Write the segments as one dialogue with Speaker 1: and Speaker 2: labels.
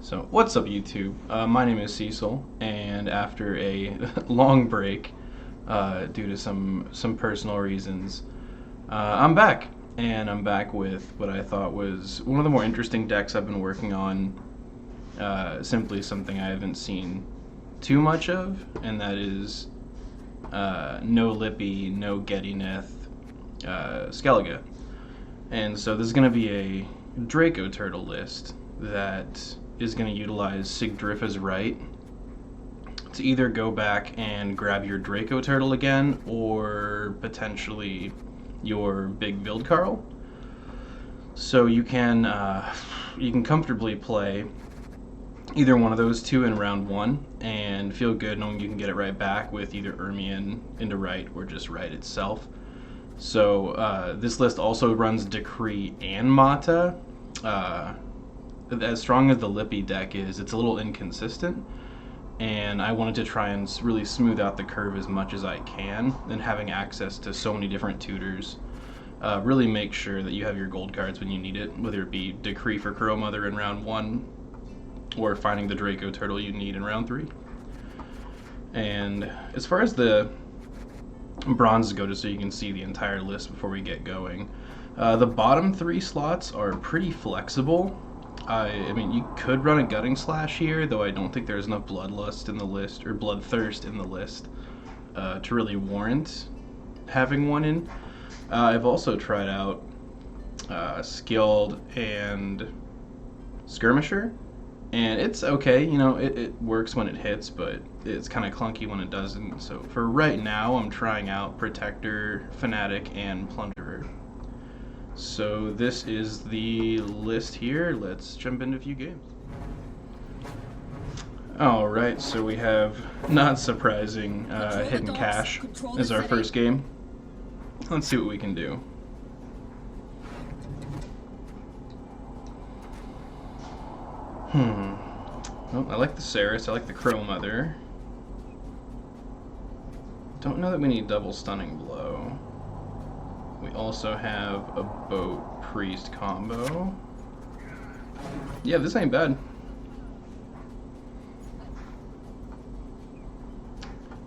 Speaker 1: So, what's up, YouTube? My name is Cecil, and after a long break, due to some personal reasons, I'm back, and I'm back with what I thought was one of the more interesting decks I've been working on. Simply something I haven't seen too much of, and that is no Lippy, no Gettyneth, Skellige. And so this is going to be a Dracoturtle list that is going to utilize Sigdrifa's Right to either go back and grab your Dracoturtle again, or potentially your big build Carl. So you can comfortably play either one of those two in round one and feel good knowing you can get it right back with either Ermion into Right or just Right itself. So this list also runs Decree and Mata. As strong as the Lippy deck is, it's a little inconsistent, and I wanted to try and really smooth out the curve as much as I can, and having access to so many different tutors really make sure that you have your gold cards when you need it, whether it be Decree for Crow Mother in round 1 or finding the Dracoturtle you need in round 3. And as far as the bronzes go, just so you can see the entire list before we get going, the bottom 3 slots are pretty flexible. I mean, you could run a Gutting Slash here, though I don't think there's enough Bloodlust in the list, or Bloodthirst in the list, to really warrant having one in. I've also tried out Skilled and Skirmisher, and it's okay. You know, it works when it hits, but it's kind of clunky when it doesn't. So for right now, I'm trying out Protector, Fanatic, and Plunderer. So this is the list here. Let's jump into a few games. Alright, so we have, not surprising, Hidden Cache as our first game. Let's see what we can do. Well, I like the Cerys, I like the Crow Mother. Don't know that we need double Stunning Blow. We also have a Boat Priest combo. Yeah, this ain't bad.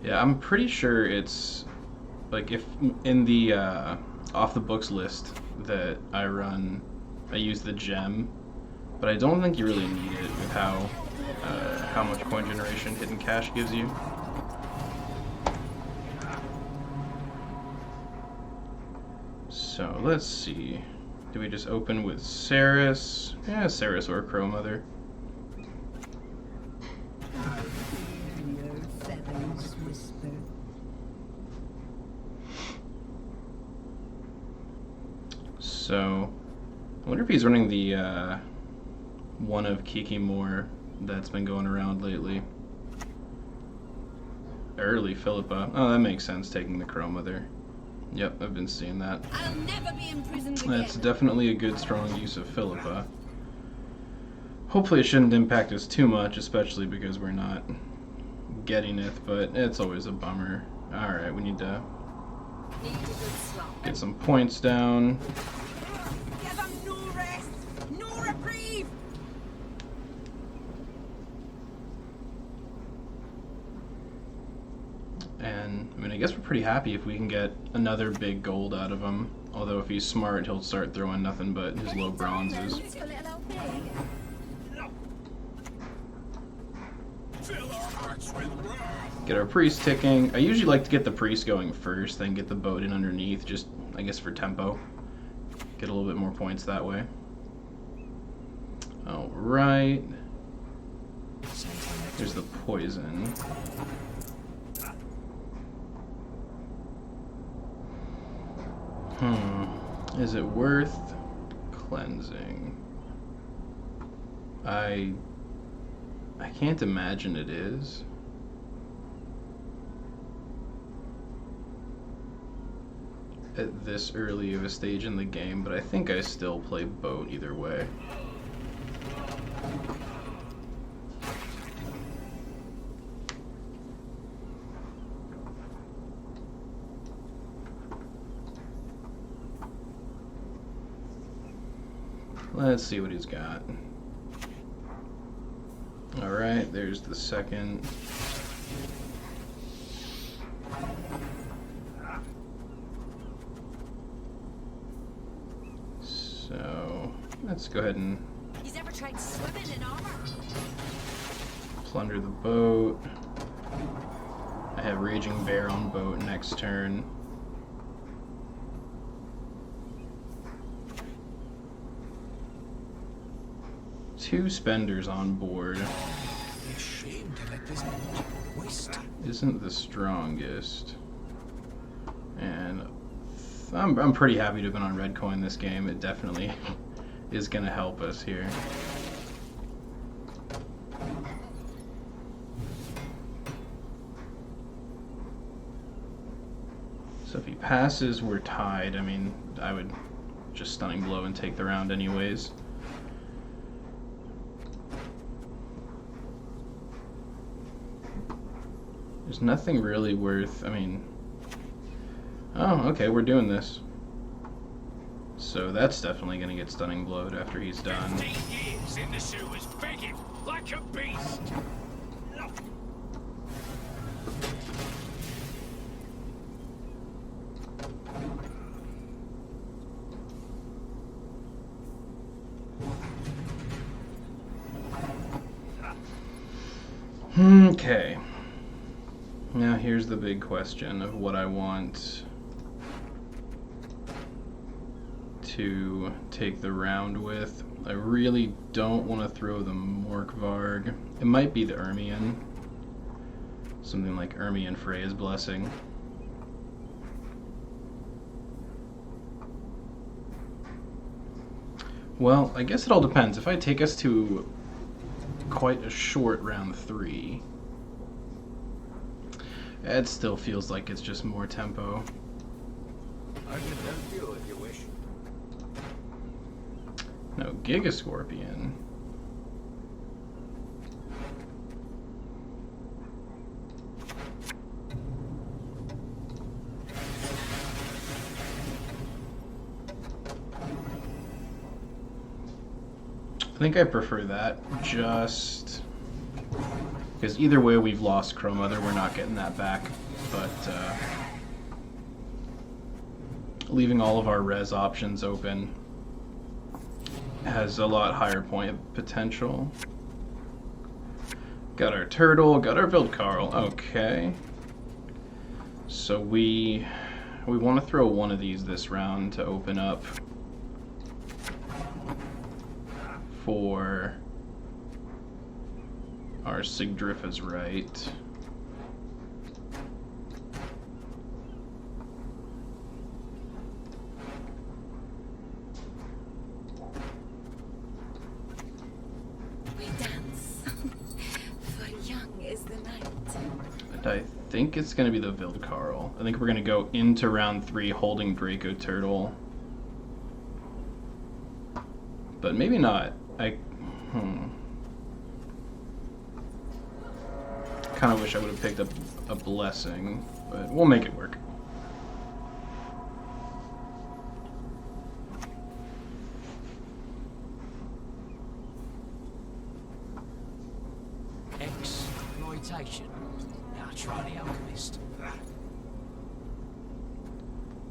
Speaker 1: Yeah, I'm pretty sure it's like, if in the off the books list that I run, I use the gem, but I don't think you really need it with how much coin generation Hidden Cache gives you. So let's see. Do we just open with Cerys? Yeah, Cerys or Crow Mother. So, I wonder if he's running the one of Kiki Moore that's been going around lately. Early Philippa. Oh, that makes sense, taking the Crow Mother. Yep, I've been seeing that.
Speaker 2: I'll never be imprisoned again.
Speaker 1: That's definitely a good, strong use of Philippa. Hopefully it shouldn't impact us too much, especially because we're not getting it, but it's always a bummer. Alright, we need to get some points down.
Speaker 2: Give them no rest, no reprieve.
Speaker 1: And, I mean, I guess we're pretty happy if we can get another big gold out of him. Although if he's smart, he'll start throwing nothing but his low bronzes. Get our priest ticking. I usually like to get the priest going first, then get the boat in underneath, just, I guess, for tempo. Get a little bit more points that way. Alright. Here's the poison. Is it worth cleansing? I can't imagine it is. At this early of a stage in the game, but I think I still play boat either way. Let's see what he's got. Alright, there's the second. So, let's go ahead and
Speaker 2: He's ever tried swimming in armor?
Speaker 1: plunder the boat. I have Raging Bear on boat next turn. Two spenders on board.
Speaker 3: Shame to let this waste.
Speaker 1: Isn't the strongest. And I'm pretty happy to have been on red coin this game. It definitely is going to help us here. So if he passes, we're tied. I mean, I would just stunning blow and take the round anyways. There's nothing really worth, I mean... Oh, okay, we're doing this. So that's definitely going to get stunning blowed after he's done.
Speaker 3: 15 years in the sewers begging like a beast.
Speaker 1: Okay. Now here's the big question of what I want to take the round with. I really don't want to throw the Morkvarg. It might be the Ermion. Something like Ermion Freya's Blessing. Well, I guess it all depends. If I take us to quite a short round 3, it still feels like it's just more tempo.
Speaker 3: I can help you if you wish.
Speaker 1: No, Giga Scorpion. I think I prefer that, just because either way we've lost Crow Mother, we're not getting that back, but leaving all of our res options open has a lot higher point potential. Got our turtle, got our Wildcarl. Okay. So we want to throw one of these this round to open up for our Sigdrifa's right.
Speaker 2: We dance, for young is the night.
Speaker 1: And I think it's going to be the Wildcarl. I think we're going to go into round 3 holding Dracoturtle. But maybe not. Kind of wish I would have picked up a Blessing, but we'll make it work.
Speaker 3: Exploitation. Now try the alchemist.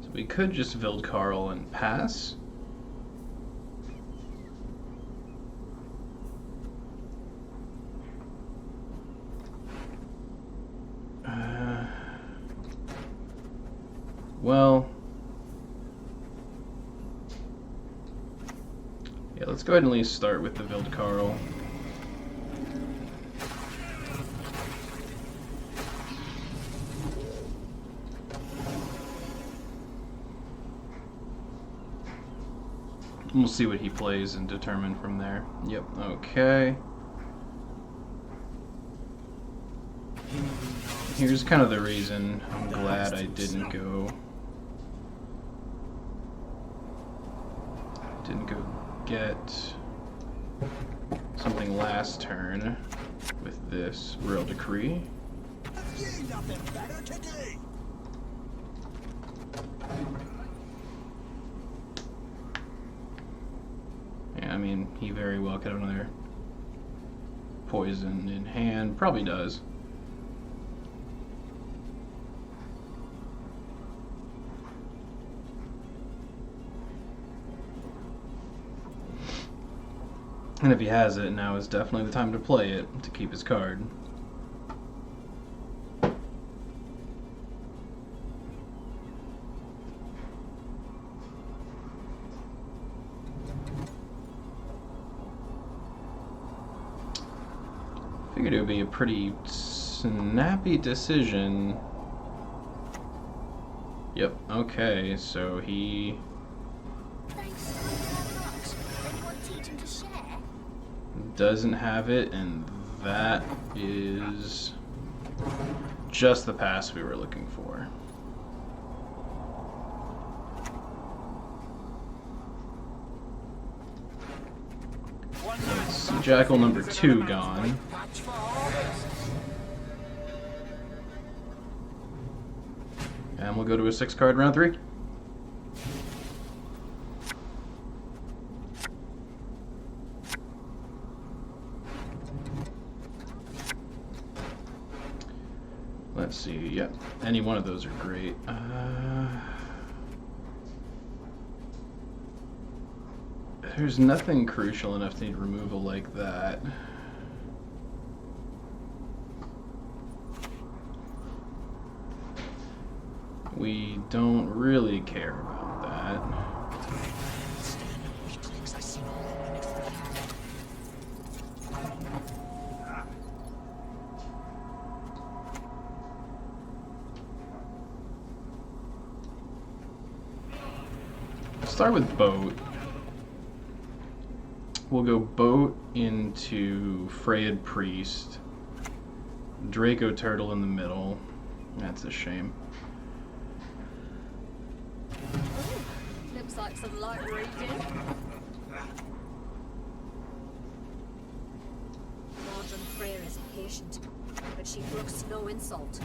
Speaker 1: So we could just Wildcarl and pass. Well, yeah, let's go ahead and at least start with the Wildcarl. We'll see what he plays and determine from there. Yep, okay. Here's kind of the reason I'm glad I didn't go get something last turn with this Royal Decree.
Speaker 3: Have you nothing better to do?
Speaker 1: Yeah, I mean, he very well could have another poison in hand. Probably does. And if he has it, now is definitely the time to play it, to keep his card. Figured it would be a pretty snappy decision. Yep, okay, so he doesn't have it, and that is just the pass we were looking for. That's Jackal number 2 gone. And we'll go to a 6-card round 3. Let's see, yep, any one of those are great. There's nothing crucial enough to need removal like that. We don't really care about that. Start with boat. We'll go boat into Freyed Priest, Dracoturtle in the middle. That's a shame.
Speaker 4: Looks like some light reading. Marjorie Frere is patient, but she brooks no insult.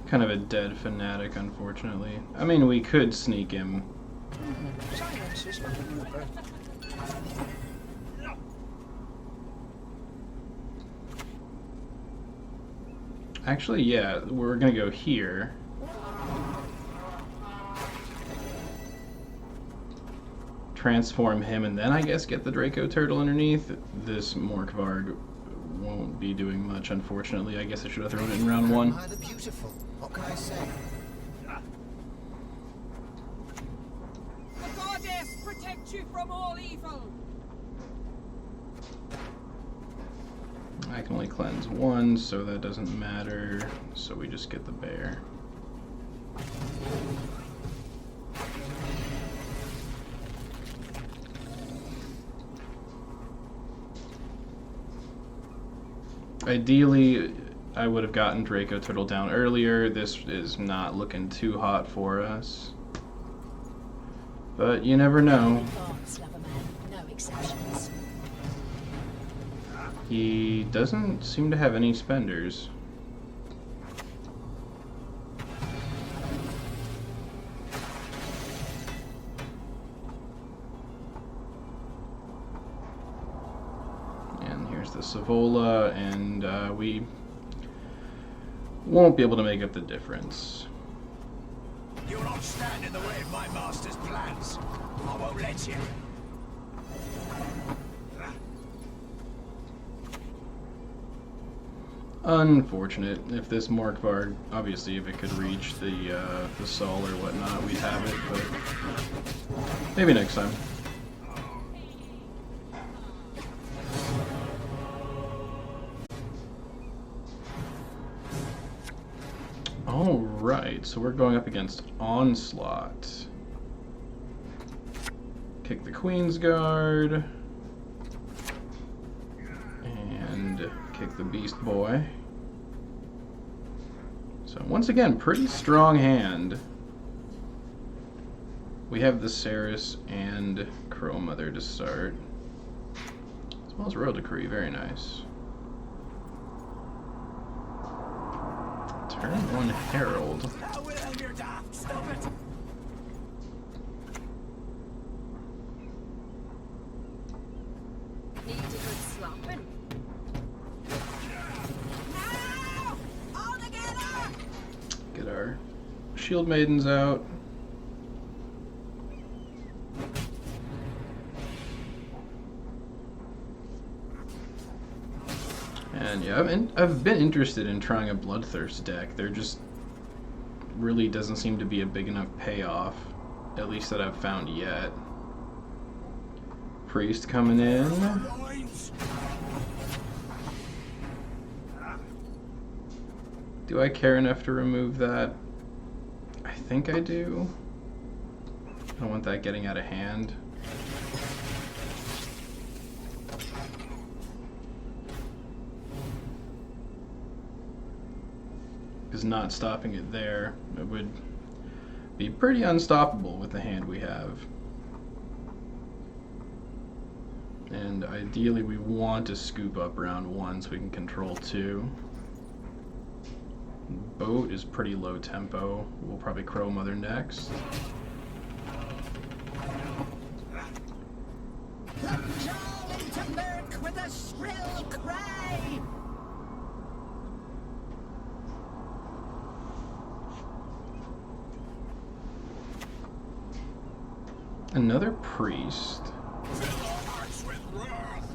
Speaker 1: Kind of a dead fanatic, unfortunately. I mean, we could sneak him. Actually, yeah, we're gonna go here. Transform him, and then I guess get the Dracoturtle underneath. This Morkvarg won't be doing much, unfortunately. I guess I should have thrown it in round 1.
Speaker 5: Beautiful. What can I say?
Speaker 2: The goddess protect you from all evil.
Speaker 1: I can only cleanse 1, so that doesn't matter. So we just get the bear. Ideally, I would have gotten Dracoturtle down earlier. This is not looking too hot for us. But you never know.
Speaker 4: No exceptions.
Speaker 1: He doesn't seem to have any spenders. And here's the Savola, and we won't be able to make up the difference.
Speaker 3: You'll not stand in the way of my master's plans. I won't let you.
Speaker 1: Unfortunate. If this Morkvarg, obviously, if it could reach the Sol or whatnot, we'd have it, but maybe next time. Alright, so we're going up against Onslaught. Kick the Queen's Guard. And kick the Beast Boy. So once again, pretty strong hand. We have the Cerys and Crow Mother to start. As well as Royal Decree, very nice. Turn 1 Herald.
Speaker 3: Now we'll help your daft. Stop it.
Speaker 4: Need a good slapping.
Speaker 2: Now! All together!
Speaker 1: Get our shield maidens out. And yeah, I've been interested in trying a Bloodthirst deck. There just really doesn't seem to be a big enough payoff, at least that I've found yet. Priest coming in.
Speaker 3: Loins.
Speaker 1: Do I care enough to remove that? I think I do. I don't want that getting out of hand. Because not stopping it there, it would be pretty unstoppable with the hand we have. And ideally we want to scoop up round 1 so we can control 2. Boat is pretty low tempo. We'll probably Crow Mother next.
Speaker 2: Plunge all into murk with a shrill cry!
Speaker 1: Another priest.
Speaker 3: Fill our hearts with wrath.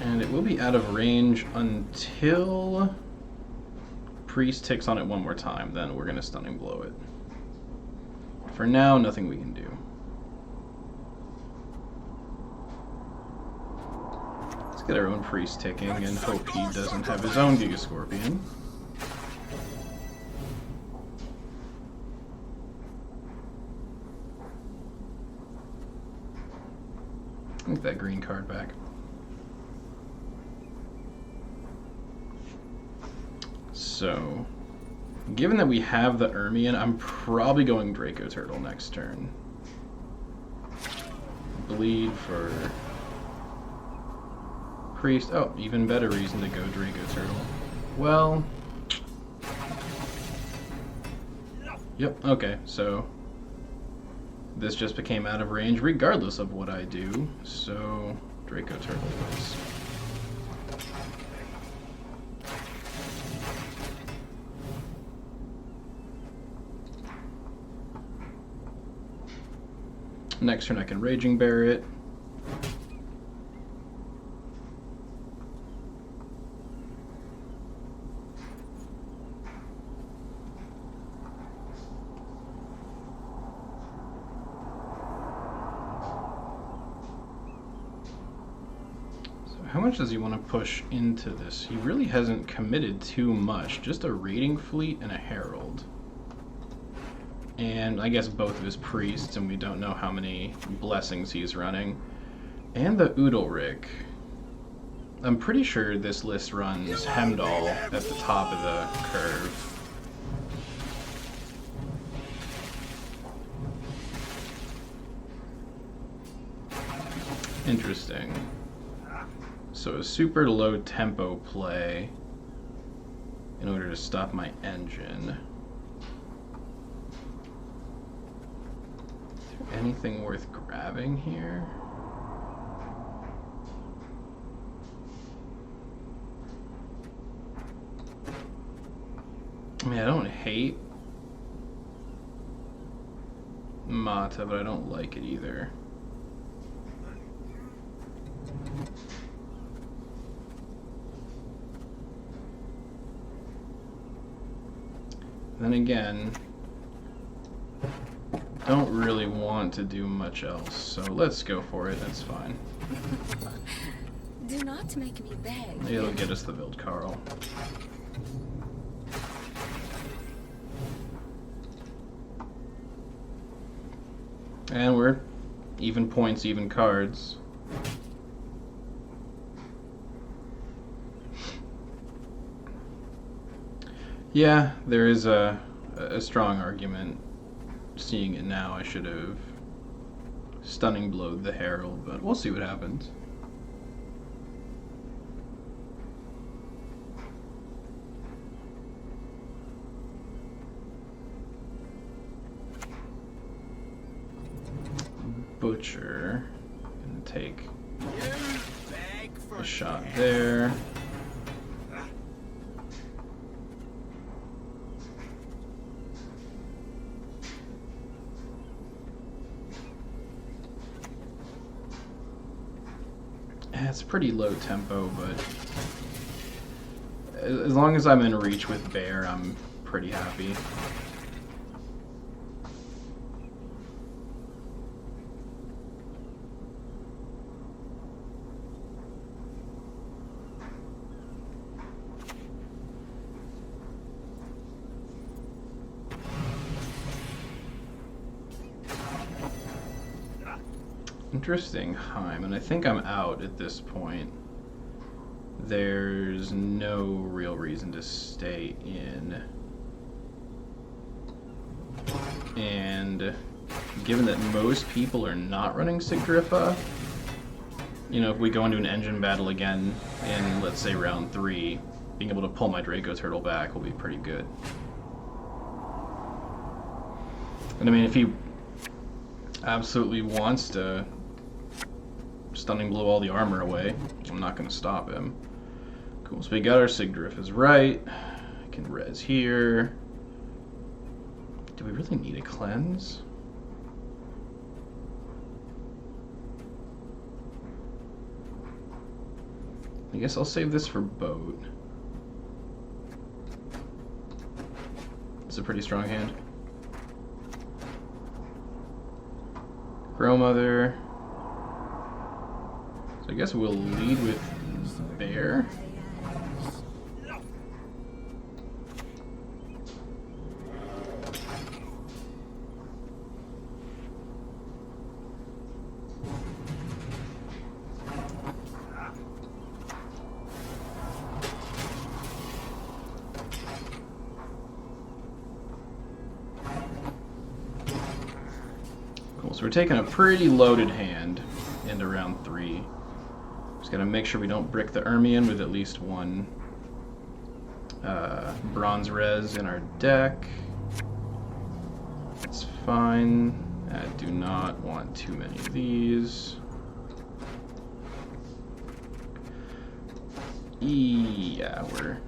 Speaker 1: And it will be out of range until priest ticks on it one more time. Then we're going to stunning blow it. For now, nothing we can do. Let's get our own priest ticking and hope he doesn't have his own Giga Scorpion. Take that green card back. So, given that we have the Ermion, I'm probably going Dracoturtle next turn. Bleed for priest. Oh, even better reason to go Dracoturtle. Well, yep, okay, so this just became out of range regardless of what I do, so Dracoturtle is. Next turn I can Raging Bear it. How much does he want to push into this? He really hasn't committed too much. Just a raiding fleet and a herald. And I guess both of his priests, and we don't know how many blessings he's running. And the Udalric. I'm pretty sure this list runs Hemdall at the top of the curve. Interesting. So a super low tempo play in order to stop my engine. Is there anything worth grabbing here? I mean, I don't hate Mata, but I don't like it either. Then again, don't really want to do much else, so let's go for it, that's fine.
Speaker 4: Do not make me beg.
Speaker 1: It'll get us the Vild Carl. And we're even points, even cards. Yeah, there is a strong argument. Seeing it now, I should have stunning blowed the Herald, but we'll see what happens. butcher. Gonna take
Speaker 3: Beg for
Speaker 1: a shot there. It's pretty low tempo, but as long as I'm in reach with bear, I'm pretty happy. Interesting, Heim, and I think I'm out at this point. There's no real reason to stay in. And given that most people are not running Sigdrifa, you know, if we go into an engine battle again in, let's say, round 3, being able to pull my Dracoturtle back will be pretty good. And I mean, if he absolutely wants to stunning blow all the armor away, I'm not going to stop him. Cool, so we got our Sigdriff is right. I can res here. Do we really need a cleanse? I guess I'll save this for boat. It's a pretty strong hand. Growmother. So I guess we'll lead with bear. Cool, so we're taking a pretty loaded hand into round 3. Just gotta make sure we don't brick the Ermion with at least one bronze res in our deck. That's fine. I do not want too many of these. Yeah, we're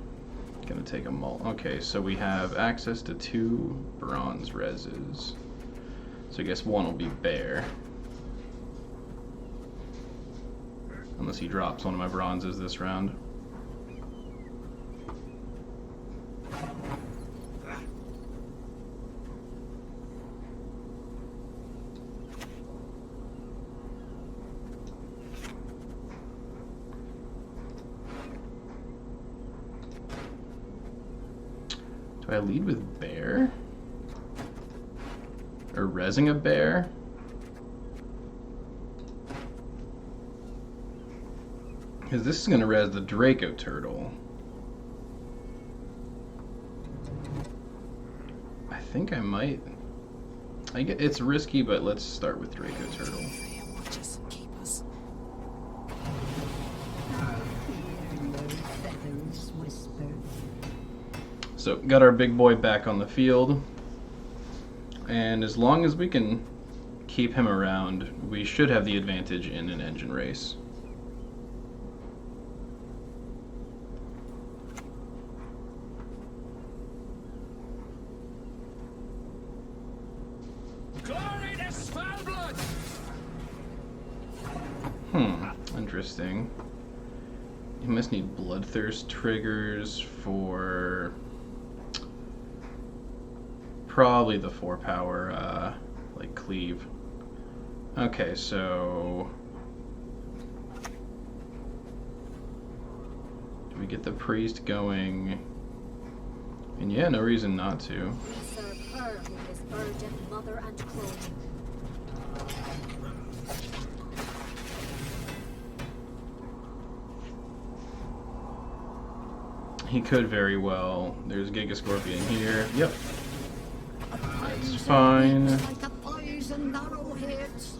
Speaker 1: gonna take a mult. Okay, so we have access to 2 bronze reses. So I guess one will be bear. Unless he drops one of my bronzes this round. Do I lead with bear? Or resing a bear? Because this is going to res the Dracoturtle. I think I might. It's risky, but let's start with Dracoturtle. So, got our big boy back on the field. And as long as we can keep him around, we should have the advantage in an engine race. Interesting. You must need Bloodthirst triggers for probably the 4 power, like cleave. Okay, so do we get the priest going? And yeah, no reason not to.
Speaker 4: We serve her who is virgin, mother, and crone.
Speaker 1: He could very well. There's Giga Scorpion here. Yep. That's fine.
Speaker 2: Like a poison arrowheads.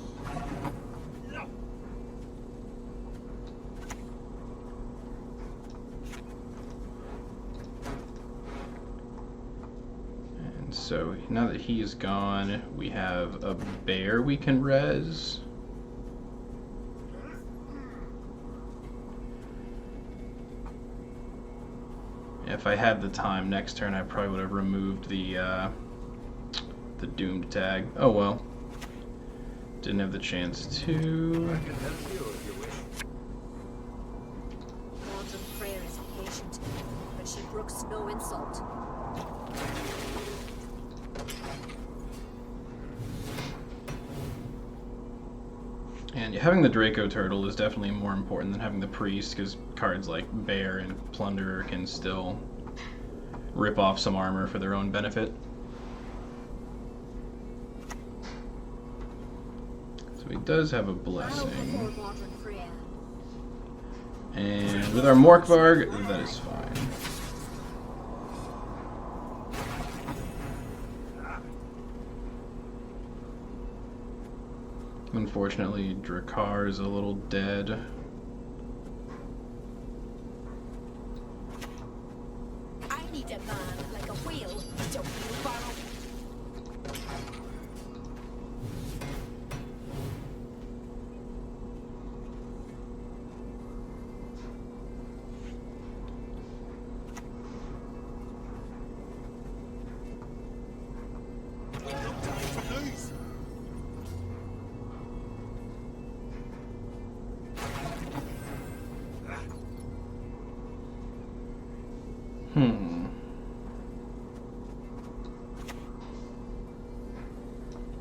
Speaker 1: And So now that he is gone, we have a bear we can res. If I had the time next turn, I probably would have removed the doomed tag. Oh well. Didn't have the chance to.
Speaker 4: Mordred Freyr is patient, but she brooks no insult.
Speaker 1: And having the Dracoturtle is definitely more important than having the Priest, because cards like Bear and Plunderer can still rip off some armor for their own benefit. So he does have a blessing. And with our Morkvarg, that is fine. Unfortunately, Drakkar is a little dead.
Speaker 2: I need a man like a whale to wheelbarrow.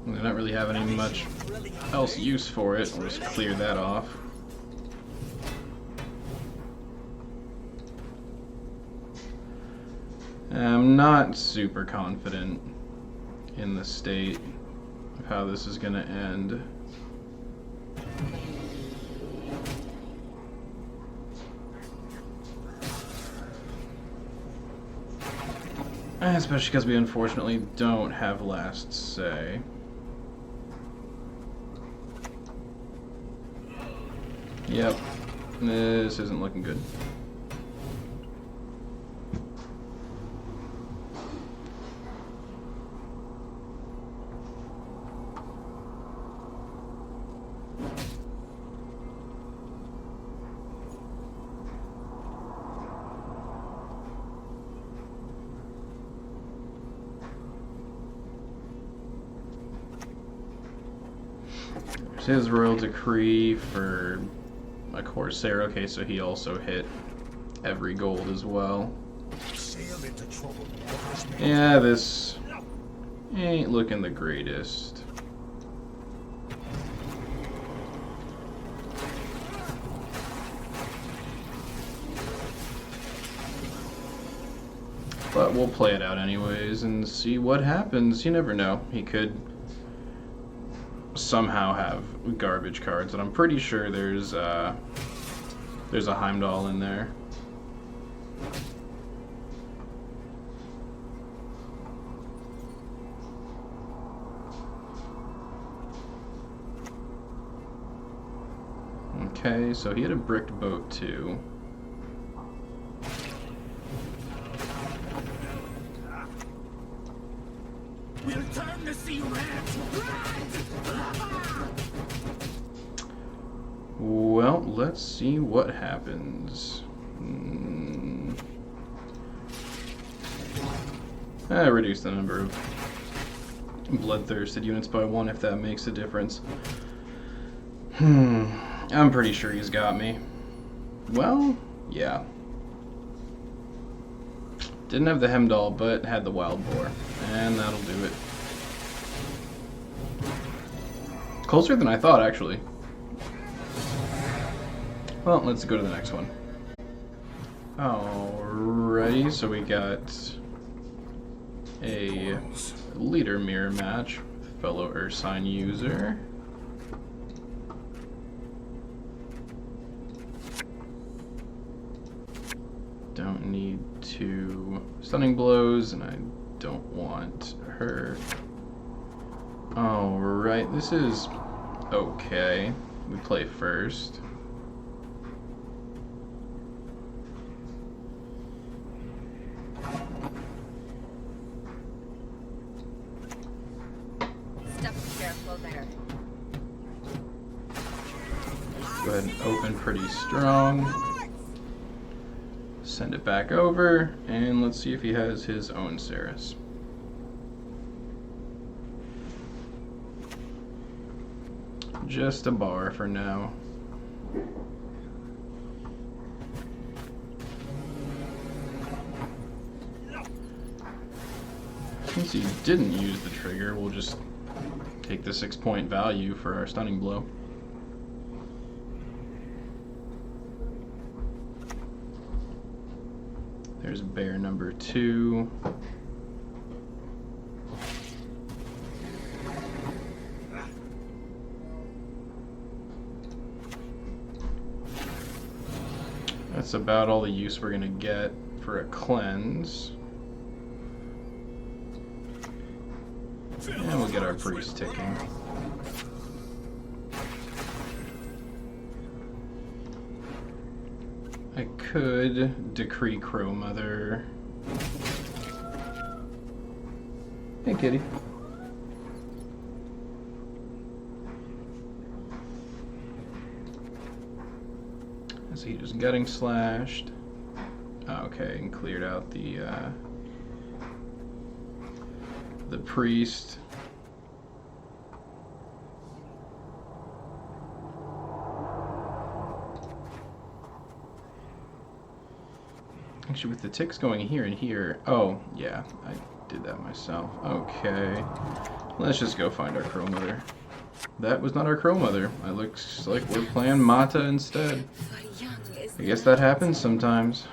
Speaker 1: I don't really have any much else use for it. I'll just clear that off. I'm not super confident in the state of how this is going to end. Especially because we unfortunately don't have last say. Yep, this isn't looking good. There's his royal decree for a Corsair. Okay, so he also hit every gold as well. Yeah, this ain't looking the greatest. But we'll play it out anyways and see what happens. You never know. He could somehow have garbage cards, and I'm pretty sure there's a Heimdall in there. Okay, so he had a bricked boat too.
Speaker 2: We'll turn the sea red.
Speaker 1: Well, let's see what happens. Reduce the number of bloodthirsted units by 1 if that makes a difference. I'm pretty sure he's got me. Well, yeah. Didn't have the Heimdall, but had the Wild Boar. And that'll do it. Closer than I thought, actually. Well, let's go to the next one. Alrighty, so we got a leader mirror match with fellow Ursine user. Don't need 2 stunning blows, and I don't want her. Alright, this is okay. We play first. Go ahead and open pretty strong. Send it back over, and let's see if he has his own Cerys. Just a bar for now. Since he didn't use the trigger, we'll just take the 6-point value for our stunning blow. There's bear number 2. That's about all the use we're gonna get for a cleanse. And we'll get our priest ticking. I could decree Crow Mother. Hey, kitty. So he just gutting slashed. Okay, and cleared out the priest. Actually, with the ticks going here and here. Oh, yeah, I did that myself. Okay. Let's just go find our Crow Mother. That was not our Crow Mother. It looks like we're playing Mata instead. I guess that happens sometimes.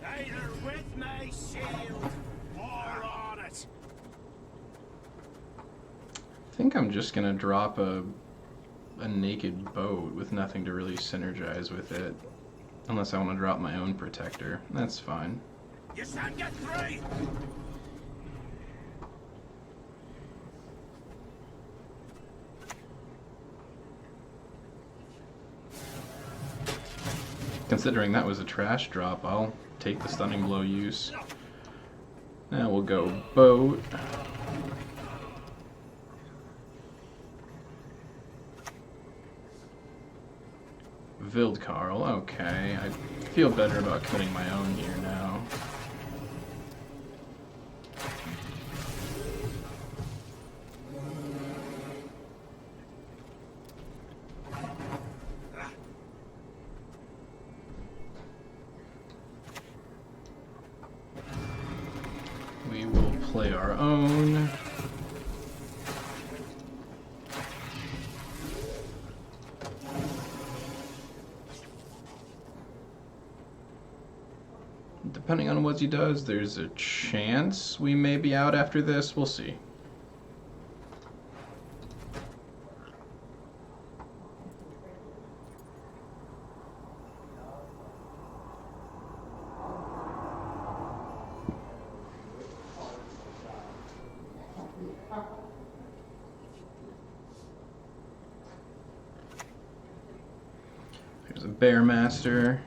Speaker 3: Either with my shield or on it.
Speaker 1: I think I'm just gonna drop a naked boat with nothing to really synergize with it. Unless I want to drop my own protector. That's fine.
Speaker 3: You shan't get 3!
Speaker 1: Considering that was a trash drop, I'll take the stunning blow use. Now we'll go boat. Wildkarl, okay. I feel better about cutting my own here now. We will play our own. Depending on what he does, there's a chance we may be out after this. We'll see. There's a Bear Master.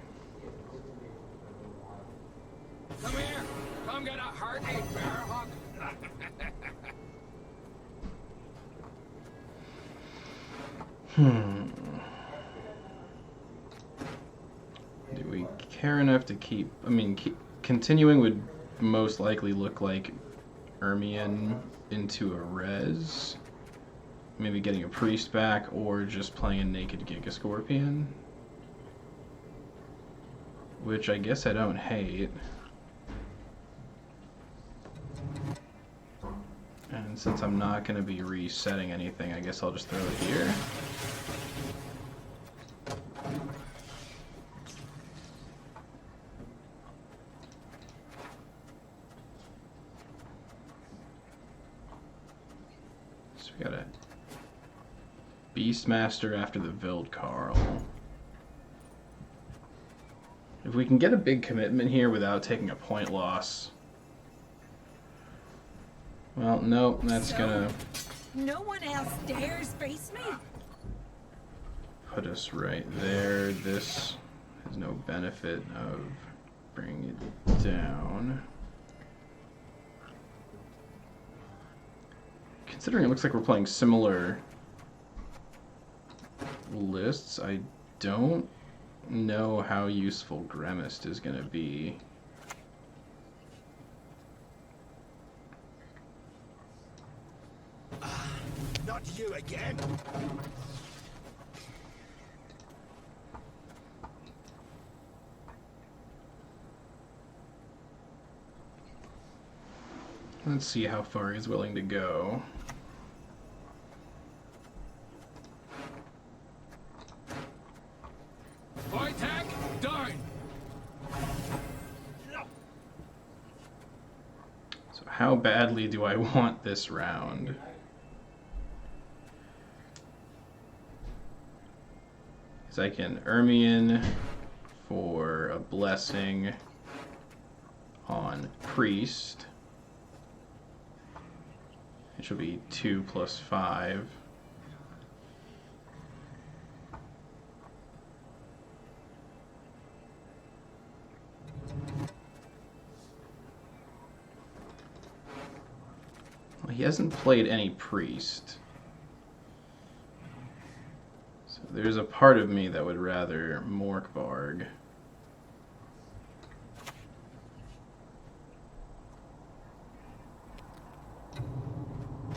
Speaker 3: Come here! Come get a hearty bear hug!
Speaker 1: Do we care enough to keep... I mean, continuing would most likely look like Ermion into a res. Maybe getting a priest back, or just playing a naked Giga Scorpion. Which I guess I don't hate. And since I'm not going to be resetting anything, I guess I'll just throw it here. So we got a Beastmaster after the Wildkarl. If we can get a big commitment here without taking a point loss. Well, nope, that's gonna
Speaker 2: No one else dares face me.
Speaker 1: Put us right there. This has no benefit of bringing it down. Considering it looks like we're playing similar lists, I don't know how useful Gremist is going to be.
Speaker 3: Not you again.
Speaker 1: Let's see how far he's willing to go.
Speaker 3: Attack down.
Speaker 1: So how badly do I want this round? Because I can Ermion for a blessing on Priest. It should be 2 plus 5. Well, he hasn't played any Priest. So there's a part of me that would rather Morkvarg.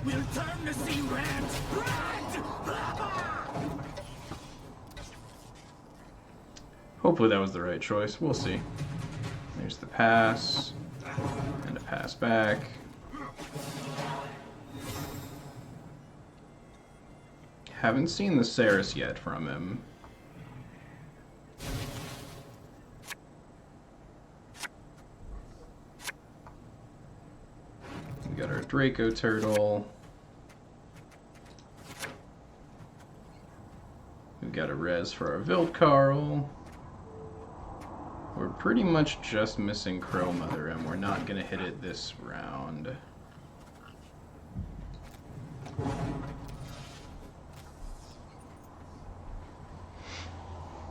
Speaker 3: We'll turn the sea red! Red!
Speaker 1: Hopefully that was the right choice. We'll see. There's the pass. And a pass back. Haven't seen the Cerys yet from him. We got our Dracoturtle. We've got a res for our Wildcarl. We're pretty much just missing Crow Mother, and we're not going to hit it this round.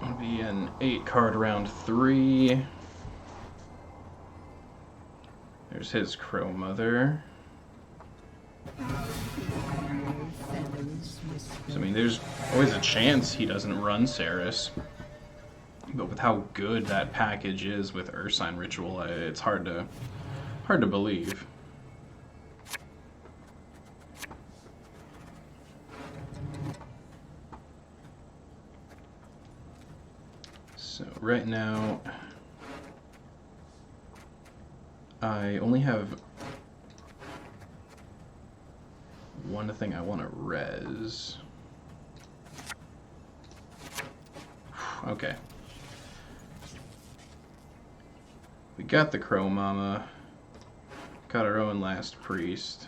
Speaker 1: It'll be an 8-card round 3. There's his Crow Mother. So, I mean, there's always a chance he doesn't run Cerys. But with how good that package is with Ursine Ritual, it's hard to believe. So right now, I only have one thing I want to res. Okay. We got the Crow Mama. Got our own last priest.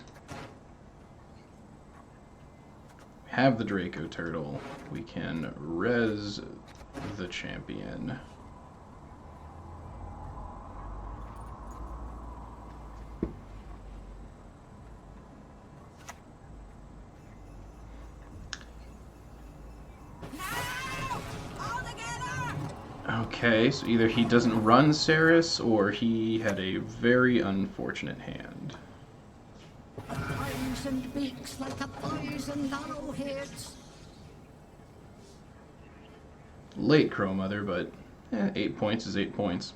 Speaker 1: We have the Dracoturtle. We can res the champion. Okay, so either he doesn't run Cerys, or he had a very unfortunate hand.
Speaker 2: Eyes and beaks like a poison arrowheads.
Speaker 1: Late Crow Mother, but 8 points is 8 points.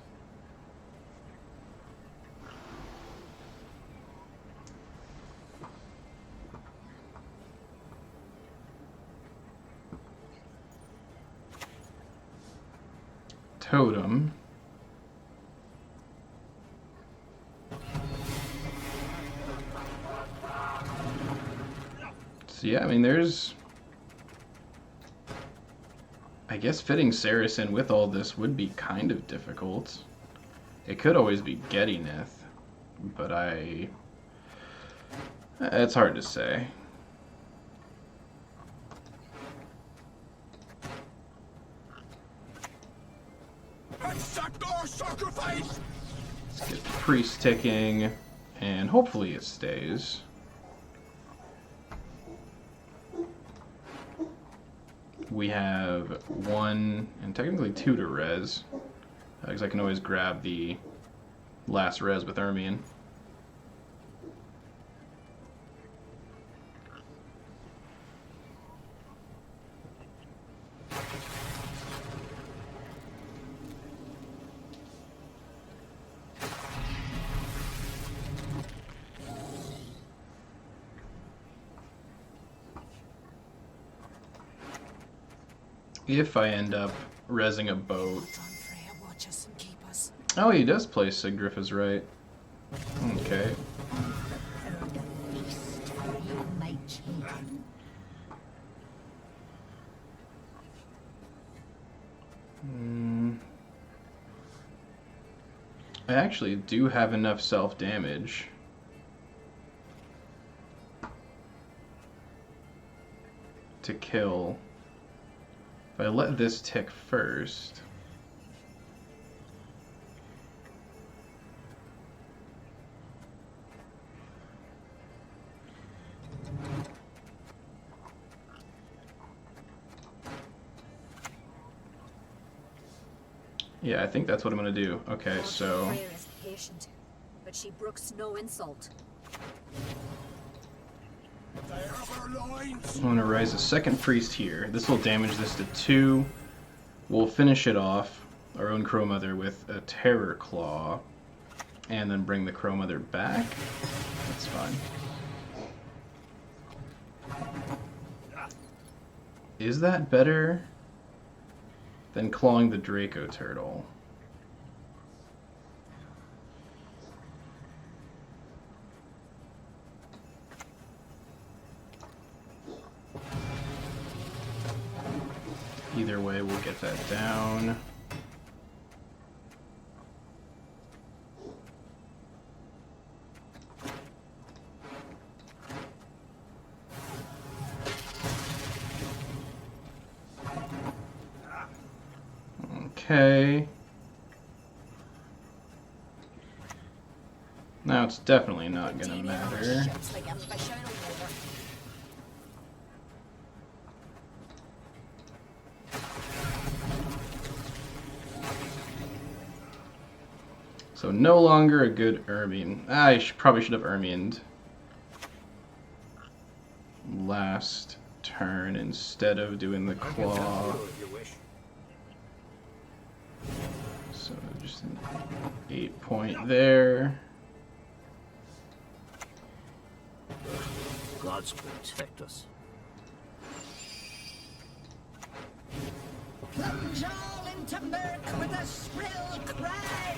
Speaker 1: Totem. So yeah, I mean, there's... I guess fitting Cerys in with all this would be kind of difficult. It could always be Gettyneth, but it's hard to say.
Speaker 3: Sacrifice!
Speaker 1: Let's get the priest ticking, and hopefully it stays. we have 1 and technically 2 to res, because I can always grab the last res with Ermion. If I end up resing a boat. Oh, he does play Sigriff is right. Okay. I actually do have enough self-damage. To kill. If I let this tick first. Yeah, I think that's what I'm gonna do. Okay, so
Speaker 4: Freya is patient, but she brooks no insult.
Speaker 1: I'm gonna raise a second priest here. This will damage this to 2. We'll finish it off, our own Crow Mother, with a Terror Claw, and then bring the Crow Mother back. That's fine. Is that better than clawing the Dracoturtle? Either way, we'll get that down. Okay. Now it's definitely not gonna matter. So no longer a good Ermion. I probably should have Ermioned last turn instead of doing the claw. So just an 8 point there.
Speaker 6: Gods protect us.
Speaker 2: Plunge all into murk with a shrill cry.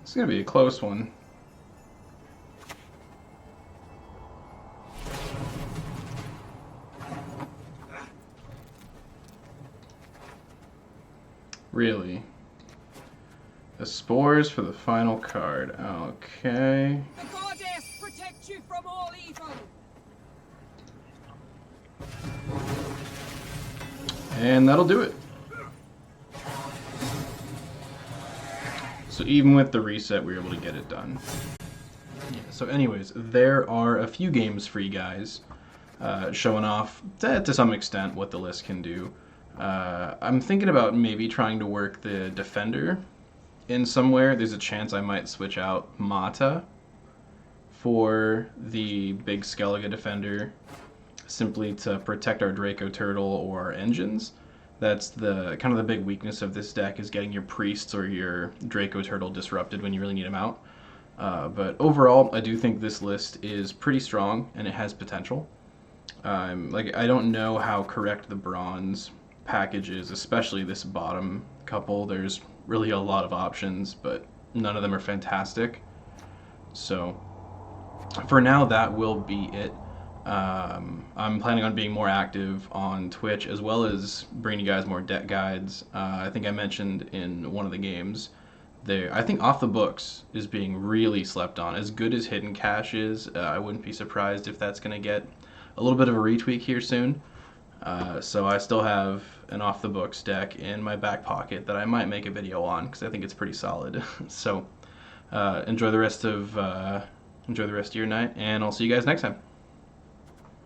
Speaker 1: It's gonna be a close one. Really? The spores for the final card. Okay.
Speaker 2: The goddess protect you from all evil.
Speaker 1: And that'll do it. So even with the reset, we were able to get it done. Yeah, so anyways, there are a few games for you guys, showing off, to some extent, what the list can do. I'm thinking about maybe trying to work the Defender in somewhere. There's a chance I might switch out Mata for the big Skellige Defender, simply to protect our Dracoturtle or our engines. That's the kind of the big weakness of this deck, is getting your priests or your Dracoturtle disrupted when you really need them out. But overall, I do think this list is pretty strong and it has potential. I don't know how correct the bronze package is, especially this bottom couple. There's really a lot of options, but none of them are fantastic. So for now, that will be it. I'm planning on being more active on Twitch, as well as bringing you guys more deck guides. I think I mentioned in one of the games there, I think Off the Books is being really slept on. As good as Hidden Cache is, I wouldn't be surprised if that's going to get a little bit of a retweak here soon. So I still have an Off the Books deck in my back pocket that I might make a video on, because I think it's pretty solid. So enjoy the rest of your night, and I'll see you guys next time.